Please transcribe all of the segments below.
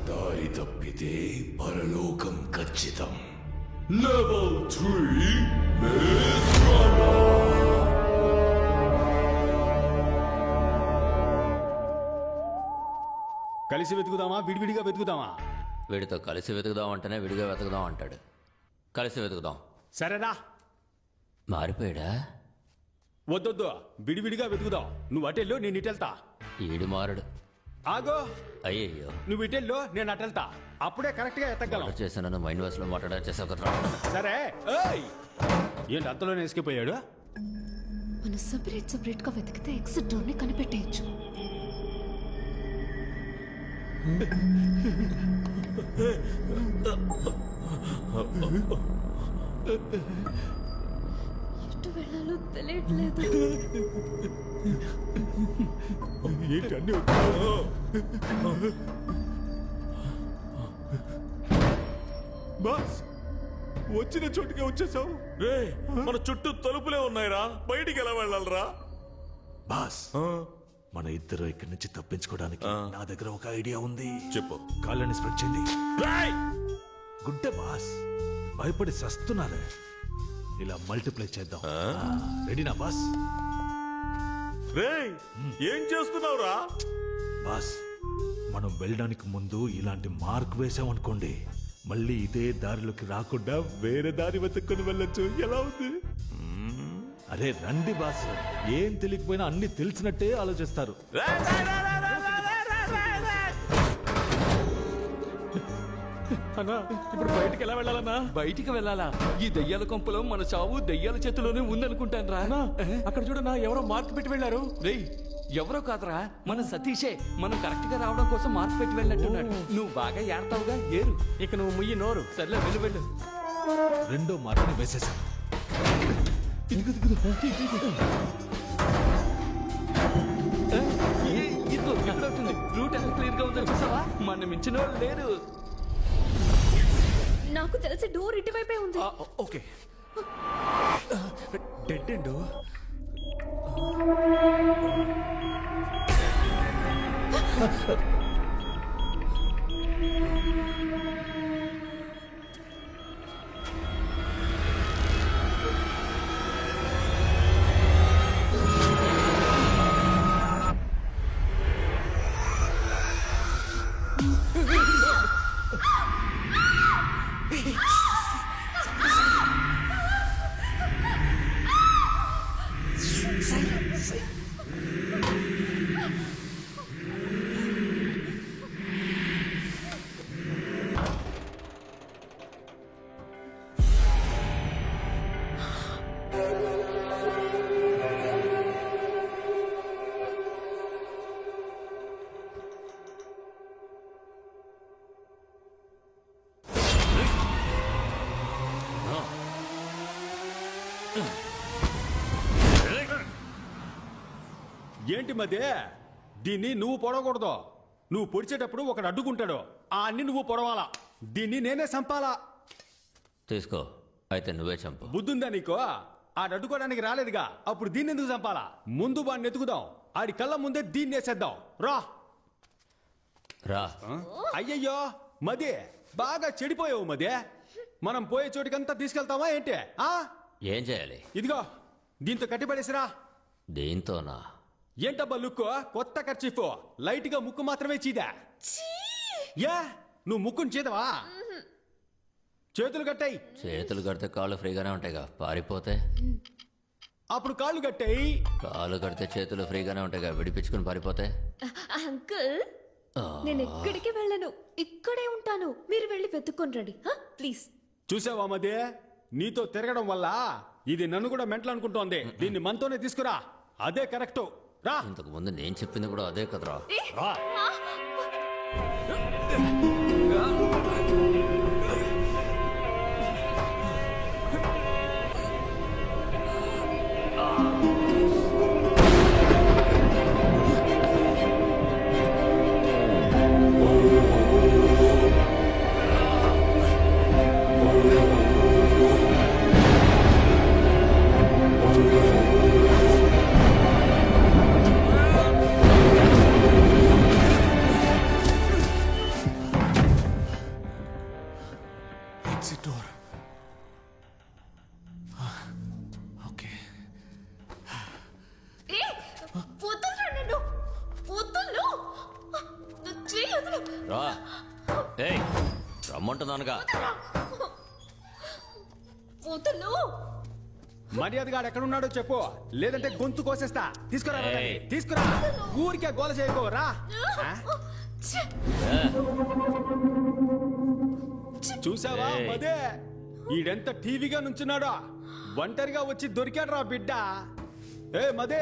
దారి తప్పితే పరలోకం ఖచ్చితం. లెవెల్ 3 మిత్రమా. కలిసి వెతుకుదామా విడివిడిగా వెతుకుదామా? వీడితో కలిసి వెతుకుదాం అంటేనే విడిగా వెతుకుదాం అంటాడు. కలిసి వెతుకుదాం. సరేనా? మారిపోయాడా? వద్దొద్దు, విడివిడిగా వెతుకుదాం. నువ్వు అటెల్లో నేను ఇటెళ్తా. ఈడు మారడు. ఆగో, అయ్యయ్యో, నువ్వు ఇటెల్లో నేను అటెళ్తా. అప్పుడే కరెక్ట్ గా ఎత్తగలం. చేశాను మైండ్ వాయిస్ లో మాట్లాడా చేసా. సరే. ఏయ్, ఏంటి అంతలోనే ఎస్కిపోయాడు? మనం సపరేట్ గా వెతికితే ఎగ్జిట్ డోర్ ని కనిపెట్టేయచ్చు. ఎటు వెళ్ళాలో తెలియట్లేదు. బాస్, వచ్చిన చోటుకే వచ్చేసావు. మన చుట్టూ తలుపులే ఉన్నాయిరా, బయటికి ఎలా వెళ్ళాలరా? బాస్, మన ఇద్దరు ఇక్కడి నుంచి తప్పించుకోవడానికి నా దగ్గర ఒక ఐడియా ఉంది. చెప్పు. కాళ్ళని స్ప్రెడ్ చేయండి. గుడ్డ బాస్, భయపడి సస్తున్నారే. ఇలా మల్టిప్లై చేద్దాం. రెడీనా బాస్? రేయ్, ఏం చేస్తున్నావురా? బాస్, మనం వెళ్ళడానికి ముందు ఇలాంటి మార్క్ వేసామనుకోండి, మళ్ళీ ఇదే దారిలోకి రాకుండా వేరే దారి వెతుక్కొని వెళ్ళొచ్చు. ఎలా ఉంది? అరే రండి బాస్, ఏం తెలియకపోయినా అన్ని తెలిసినట్టే ఆలోచిస్తారు. అన్నా, ఇప్పుడు బయటికి ఎలా వెళ్ళాలన్నా? బయటికి వెళ్ళాలా? ఈ దెయ్యాల కొంపలో మన చావు దెయ్యాల చేతిలోనే ఉందనుకుంటాను రా. అక్కడ చూడన్నా, ఎవరో మార్క్ పెట్టి వెళ్ళారు. రేయ్, ఎవరో కాదురా, మన సతీషే. మనం కరెక్ట్ గా రావడం కోసం మార్క్ పెట్టి వెళ్ళినట్టున్నాడు. నువ్వు బాగా ఏడతావుగా, ఏరు. ఇక నువ్వు ముయ్యి నోరు. సర్లే, వెళ్ళు వెళ్ళు. రెండో మార్క్ని వేసేసాం. ఇదిగో ఇక్కడ ఉంటుంది. రూట్ ఎంత క్లియర్ గా ఉందో చూసావా? మన మించిన వాళ్ళు లేరు. నాకు తెలిసి డోర్ ఇటువైపే ఉంది. ఓకే. Dead end. ఏంటి మధ్య దీన్ని నువ్వు పొడవకూడదు. నువ్వు పొడిచేటప్పుడు ఒకడు అడ్డుకుంటాడు. ఆ అన్ని నువ్వు పొడవాలా. దీన్ని నేనే చంపాలా. తీసుకో, అయితే నువ్వే చంపు. బుద్ధుందా నీకు? ఆడు అడ్డుకోవడానికి రాలేదుగా, అప్పుడు దీన్ని ఎందుకు చంపాలా? ముందు వాడిని ఎత్తుకుదాం, ఆడి కళ్ళ ముందే దీన్ని వేసేద్దాం. రా రా. అయ్యయ్యో మదే, బాగా చెడిపోయావు మదే. మనం పోయే చోటికంతా తీసుకెళ్తావా ఏంటి? ఏం చేయాలి? ఇదిగో దీంతో కట్టిపడేసిరా. దీంతోనా? ఏంటబ్బా లుక్కు? కొత్త ఖర్చీఫ్, లైట్ గా ముక్కు మాత్రమే చీదా. యా, నువ్వు ముక్కుని చీదవా? చేతులు కట్టాయి. చేతులు కడితే కాళ్ళు ఫ్రీగానే ఉంటాయిగా. పారిపోతే అప్పుడు కాళ్ళు కట్టాయి. కాళ్ళు కడితే చేతులు ఫ్రీగానే ఉంటాయిగా. విడిపించుకుని పారిపోతే? అంకుల్, నేను ఎక్కడికి వెళ్ళను, ఇక్కడే ఉంటాను. మీరు వెళ్ళి వెతుక్కొని రండి ప్లీజ్. చూసావా మధ్య, నీతో తిరగడం వల్ల ఇది నన్ను కూడా మెంటల్ అనుకుంటోంది. దీన్ని మనతోనే తీసుకురా, అదే కరెక్ట్. రా. ఇంతకు ముందు నేను చెప్పింది కూడా అదే కదరా. రా. డోర్ ఓకే ఏ వదలరా నన్ను వదలు నా చెయ్యి వదలు రా ఏయ్ రమ్మంటున్నానుగా వదలు మర్యాదగాడు ఎక్కడున్నాడో చెప్పు లేదంటే గొంతు కోసేస్తా తీసుకురా ఏయ్. రథాన్ని, తీసుకురా ఊరికే గోల చేయకో రా ఆ? ఛీ! చూసావా ఏయ్. మదే ఈడెంత టీవీగా నుంచున్నాడో ఒంటరిగా వచ్చి దొరికాడు రా బిడ్డ ఏ మదే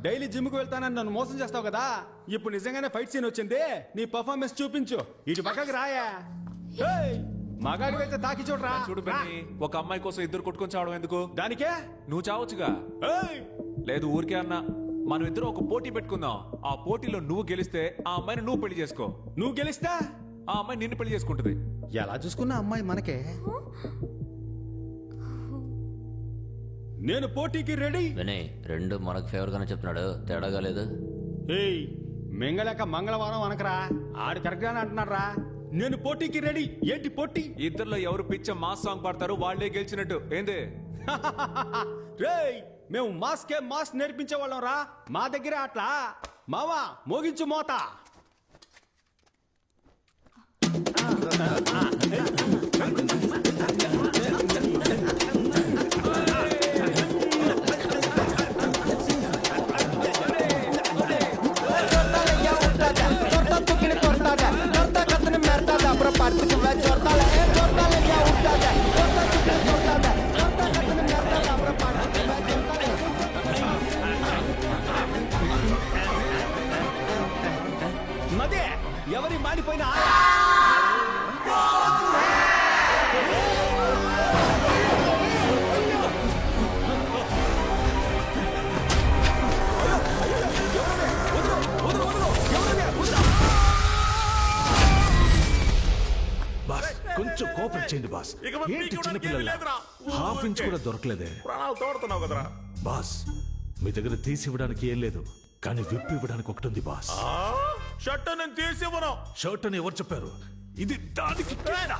డైలీ జిమ్ కు వెళ్తానని నన్ను మోసం చేస్తావు కదా ఇప్పుడు నిజంగానే ఫైట్ సీన్ వచ్చింది నీ పర్ఫార్మెన్స్ చూపించు ఇటు పక్కకి రాయా ఏయ్, మగాడి అయితే తాకి చూడరా చూడు బెన్నీ ఒక అమ్మాయి కోసం ఇద్దరు కొట్టుకొని చావడం ఎందుకు దానికే నువ్వు చావచ్చుగా ఏయ్, లేదు ఊరికే అన్నా మనం ఇద్దరం ఒక పోటీ పెట్టుకుందాం ఆ పోటీలో నువ్వు గెలిస్తే ఆ అమ్మాయిని నువ్వు పెళ్లి చేసుకో నువ్వు గెలిస్తా ఆ అమ్మాయి నిన్ను పెళ్లి చేసుకుంటది ఎలా చూసుకున్నా అమ్మాయి మనకే నేను పోటీకి రెడీ వినయ్ రెండు మనకు ఫేవర్ గానే చెప్తున్నాడు తేడాగా లేదు ఏయ్ మెంగళక మంగళవారం అనకరా ఆడు కరెక్ట్ గానే అంటున్నాడు రా నేను పోటీకి రెడీ ఏంటి పోటీ ఇద్దర్లో ఎవరు పిచ్చ మాస్ సాంగ్ పాడతారో వాళ్ళే గెలిచినట్టు ఏంది రేయ్ మేము మాస్కే మాస్ నేర్పించే వాళ్ళం రా మా దగ్గర అట్లా మావా మోగించు మోత మదే ఎవరి మాడిపోయినా బాస్ కొంచెం కోఆపరేట్ చేయండి బాస్ ఇక మరి ఏంటి పీకి చిన్న ఇవ్వడానికి పిల్లల ఏమీ లేదురా. హాఫ్ ఇంచ్ కూడా దొరకలేదే ప్రాణాలు తోడుతున్నావు కదరా బాస్ మీ దగ్గర తీసి ఇవ్వడానికి ఏం లేదు కానీ విప్పి ఇవ్వడానికి ఒకటి ఉంది బాస్ షర్ట్ నేను తీసి ఇవ్వను షర్ట్ అని ఎవరు చెప్పారు ఇది దానికి కింద.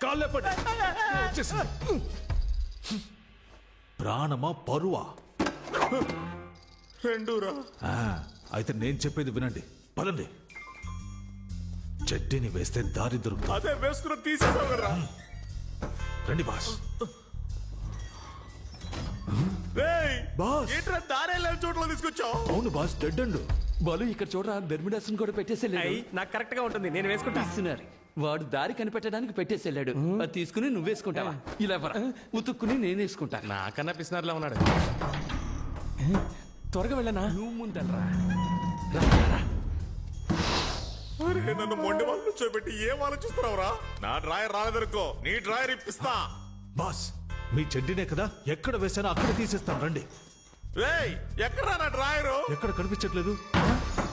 కాళ్ళే పడి. వచ్చేసింది. ప్రాణమా పరువా రెండురా ఆ, అయితే నేను చెప్పేది వినండి పదండి చెట్టిని వేస్తే దారి దొరుకుతుంది అదే వేసుకుని తీసేసావు కదరా రండి బాస్ రేయ్ బాస్. ఏంట్రా దారే లేని చోట్ల తీసుకొచ్చావు అవును బాస్ డెడ్ అండ్ బాలు ఇక్కడ చూడరా బెర్మిడాస్ కూడా పెట్టేసేళ్ళాడు నాకు కరెక్ట్ గా ఉంటుంది నేను వేసుకుంటా ఇస్తున్నారు వాడు దారి కనిపెట్టడానికి పెట్టేసేళ్ళాడు అది తీసుకుని నువ్వు వేసుకుంటావా ఇలా ఎవరా ఉతుక్కుని నేను వేసుకుంటా నాకన్నా పిసినారులా ఉన్నాడు త్వరగా వెళ్ళనా నువ్వు ముందరా అరే నన్ను మొండి వాళ్ళు కూర్చోబెట్టి ఏం ఆలోచిస్తున్నావురా నా డ్రాయర్ రాలేదనుకో నీ డ్రాయర్ ఇప్పిస్తా బాస్ మీ చెడ్డినే కదా ఎక్కడ వేసానో అక్కడ తీసేస్తాను రండి రేయ్ ఎక్కడా నా డ్రాయరు ఎక్కడ కనిపించట్లేదు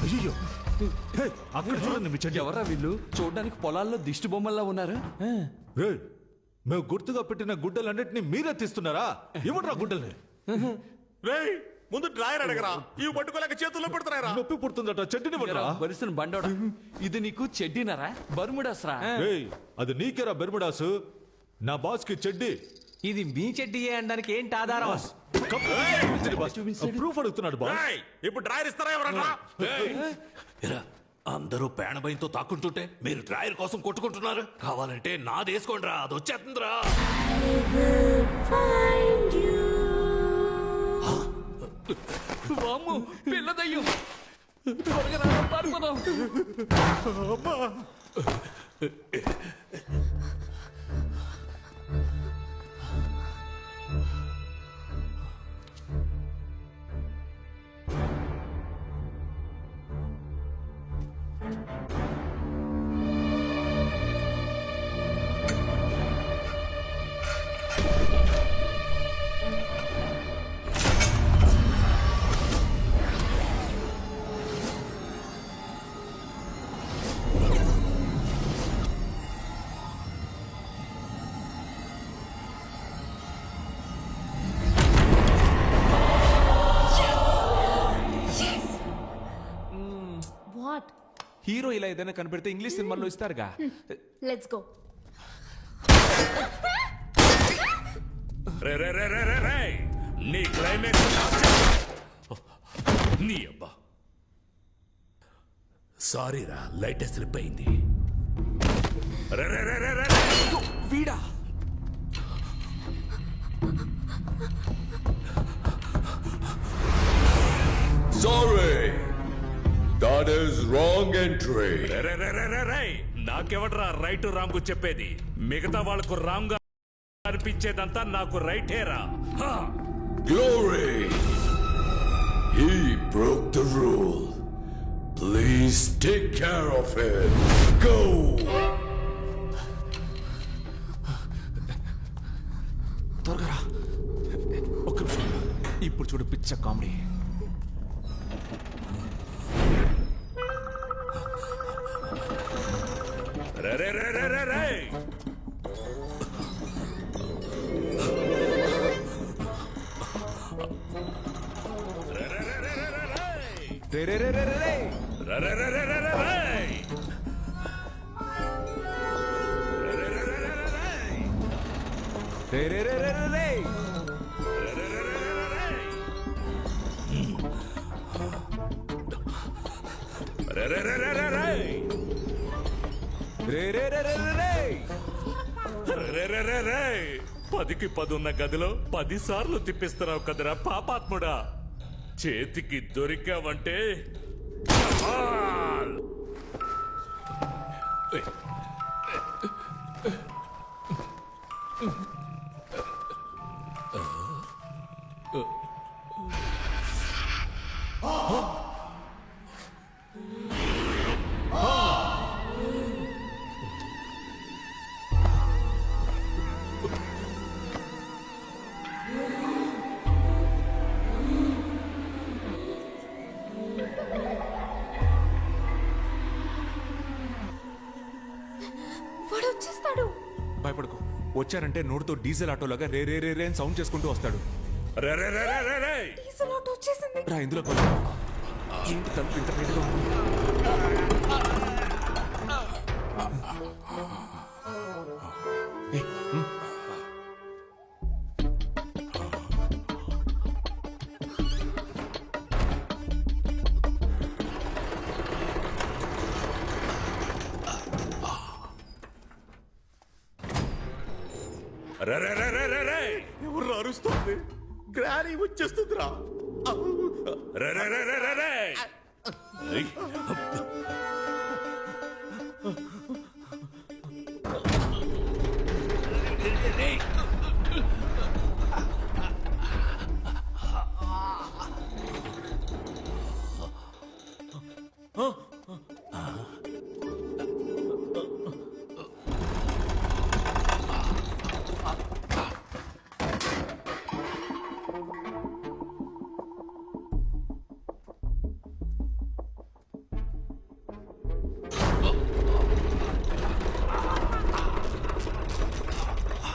అయ్యో హే, అక్కడ చూడండి మీ చెడ్డి ఎవరా వీళ్ళు చూడడానికి పొలాల్లో దిష్టి బొమ్మల్లా ఉన్నారు రేయ్, మేము గుర్తుగా పెట్టిన గుడ్డలన్నిటినీ మీరే తీస్తున్నారా ఇవ్వట్రా గుడ్డల్ని రేయ్ ముందు డ్రాయర్ అడగరా ఇవి పట్టుకోలేక చేతుల్లో పెడుతున్నారా నొప్పి పుడుతుందట చెడ్డిని పడరా వరిసిన బండోడా ఇది నీకు చెడ్డినరా బర్ముడాస్ రా రేయ్, అది నీకేరా బెర్ముడాసు నా బాస్ కి చెడ్డి ఇది మీ చెడ్డీయే అనడానికి ఏంటి ఆధారం ప్రూఫ్ అడుగుతున్నాడు బాస్ రేయ్ ఇప్పుడు డ్రాయర్ ఇస్తారా ఎవరన్నా అందరూ పేణభయంతో తాకుంటుంటే మీరు డ్రాయర్ కోసం కొట్టుకుంటున్నారు కావాలంటే నాది వేసుకోండి రా అది వచ్చేస్తుందిరా వామ్మో, పిల్ల దయ్యం త్వరగా రా, పారిపోదాం. వాట్ హీరో ఇలా ఏదైనా కనిపెడితే ఇంగ్లీష్ సినిమాల్లో ఇస్తారుగా లెట్స్ గో రే రే రే రే రే రే నీ క్లైమాక్స్ నీ అబ్బా సారీ రా లైట్ స్లిప్ అయింది రే రే రే రే రే వీడా Sorry, that is wrong entry. రే రే రే రే రే రే నాకెవడ్రా రైట్ రాంగ్ చెప్పేది మిగతా వాళ్ళకు రాంగ్ అనిపించేదంతా నాకు రైటేరా Glory, he broke the rule. Please take care of him. Go. త్వరగా రా. ఒక్క నిమిషం. ఇప్పుడు చూడు పిచ్చ కామెడీ. రే రే రే రే రే రే రే రే రే రే రే రే. రే రే రే రే రే రే రే రే రే రే రే రే రే. రే రే రే రే రే రే రే రే రే రే రే రే. రే రే రే రే 10కి 10 ఉన్న గదిలో 10 సార్లు తిప్పిస్తున్నావు కదరా పాపాత్ముడా చేతికి దొరికావంటే కమాల్. వాడు వచ్చేస్తాడు. భయపడకు. వచ్చారంటే నోటితో డీజిల్ ఆటోలాగా రే రే రే రే అని సౌండ్ చేసుకుంటూ వస్తాడు. రే రే రే రే రే రే డీజిల్ ఆటో వచ్చేసింది. రా ఇందులో పద. ఏంటి తలుపు ఇంత రేటుగా ఉంది? ఏయ్, రే రే రే రే రే రే ఎవరు అరుస్తుంది? గ్రానీ వచ్చేస్తుందిరా. రే రే రే రే రే రే ఏయ్.